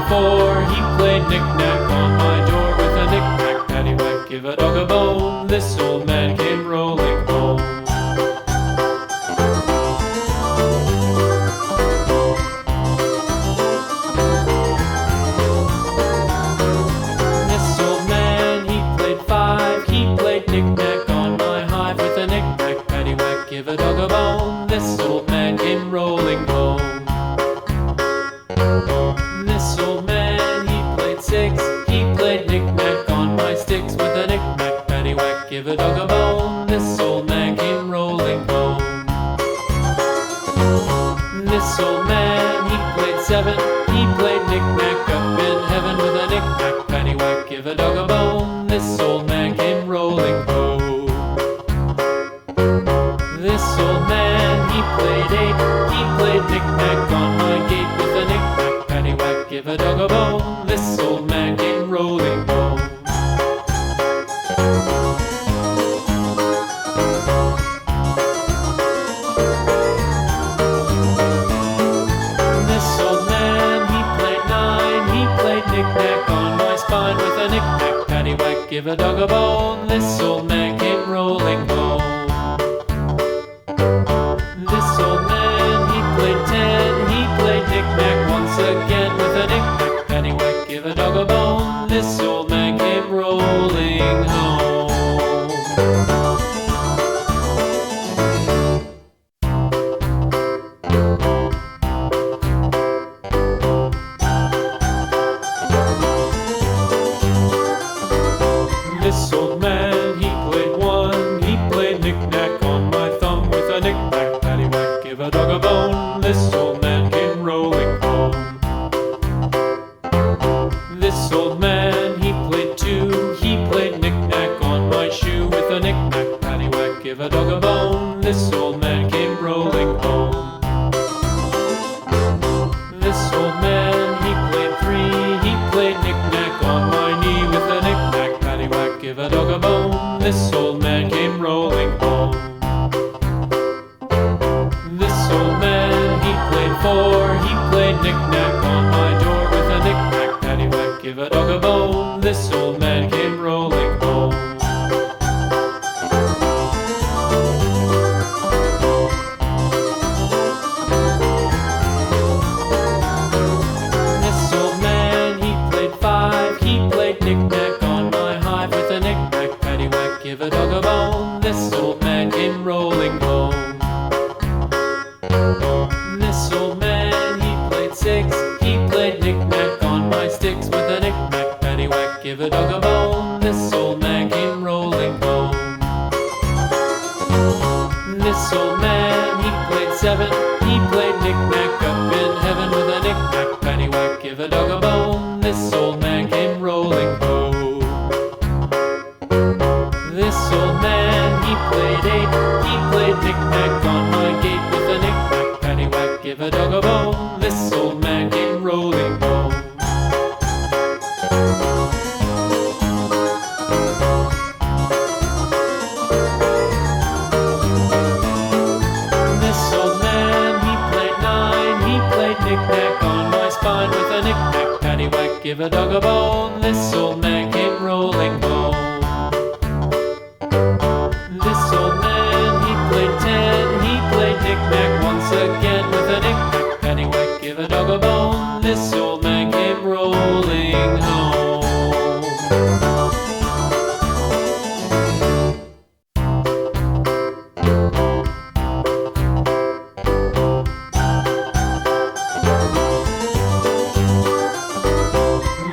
four, he played knick-knack on my door with a knick-knack, paddywhack, give a dog a bone. This old man came rolling home. This old man, he played five, he played knick-knack on my hive with a knick-knack, paddywhack, give a dog a bone. This old man came rolling home. This old man, he played six, he played knick-knack on my sticks with a knick-knack, paddywhack, give a dog a bone. This old man came rolling home. This old man, he played seven, he played knick-knack up in heaven with a knick-knack, paddywhack, give a dog a bone. This old man came rolling home. This old man, he played eight, he played knick-knack on my gate with a knick-knack, paddywhack, give a dog a bone. This old man came rolling home. This old man, he played nine, he played knick-knack on my spine with a knick-knack, paddywhack, give a dog a bone. This old man came rolling home. This old man, he played ten, he played knick-knack once again with a knick-knack, paddywhack, give a dog a bone. This old man came rolling home. This old man, he played one, he played knick-knack on my thumb with a knick-knack, paddywhack, give a dog a bone. This old man came rolling home. This old man, he played two, he played knick-knack on my shoe with a knick-knack, paddywhack, give a dog a bone. This old man came rolling home. This old man, he played three, he played knick-knack on my knee with a knick-knack, paddywhack, give a dog a bone. This old man came rolling home. This old man, he played four, he played knick-knack on my door with a knick-knack, paddywhack, give a dog a bone. This old man came rolling home. This old man, he played five, he played knick-knack on my hive with a knick-knack, paddywhack, give a dog a bone. This old man came rolling home. This old man, he played six, he played knick-knack on my sticks with a knick-knack, paddywhack, give a dog a bone. This old man came rolling home. This old man, he played seven, he played knick-knack up in heaven with a knick-knack, paddywhack, give a dog a bone. This old man came rolling home. This old man, he played eight, he played knick-knack on my gate with a knick-knack, paddywhack, give a dog a bone. This old man came rolling home. This old man, he played nine, he played knick-knack on my spine with a knick-knack, paddywhack, give a dog a bone. This old man came rolling home. This old man, he played ten, he played knick-knack once again with a knick-knack, paddywhack, give a dog a bone. This old man came rolling home.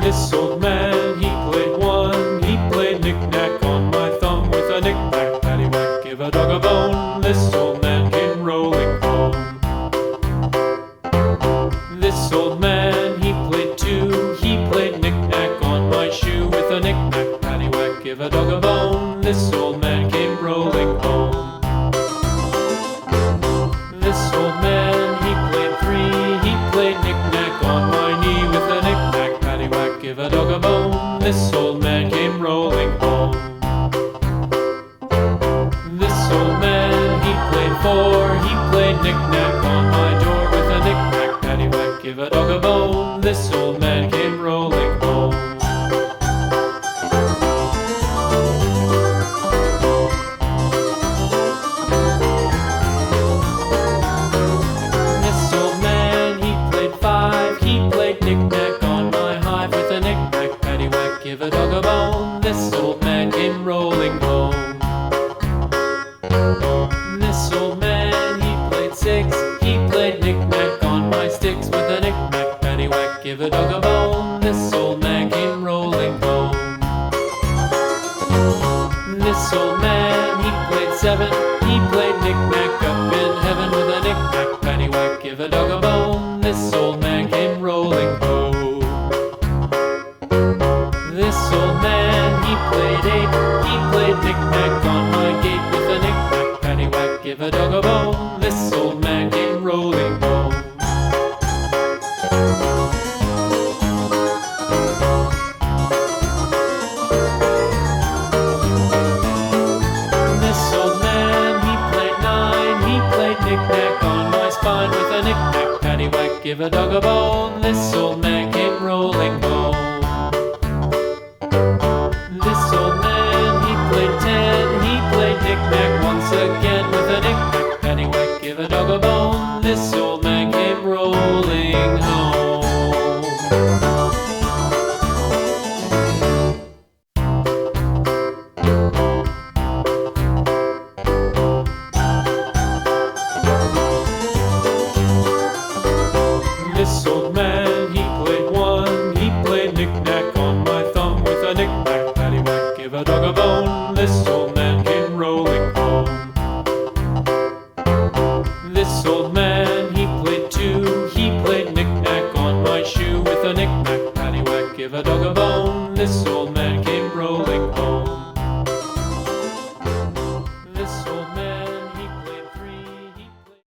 This old man, he played one, he played knick-knack on my thumb with a knick-knack, paddywhack, give a dog a bone. This old man came rolling home. This old man, he played two, he played knick-knack on my shoe with a knick-knack, paddywhack, give a dog a bone. This old man came rolling home. This old man, he played three, he played knick-knack on my knee with a knick-knack, paddywhack, give a dog a bone. This old man came rolling home. This old man, he played four, he played knick-knack on my door with a knick-knack, paddywhack, give a dog a bone. This old man came give a dog a bone. This old man came rolling home. This old man, he played seven. He played knick-knack up in heaven with a knick-knack, paddywhack, give a dog a bone. This old man came rolling home. This old man, he played eight. He played knick-knack on my gate with a knick-knack, paddywhack, give a dog a bone. This old man came rolling home. This old man, he played nine. He played knick-knack on my spine with a knick-knack, paddywhack, give a dog a bone. This old man came rolling home. This old man, he played ten. He played knick-knack once again with a knick-knack, paddywhack, give a dog a bone. This old man came rolling home.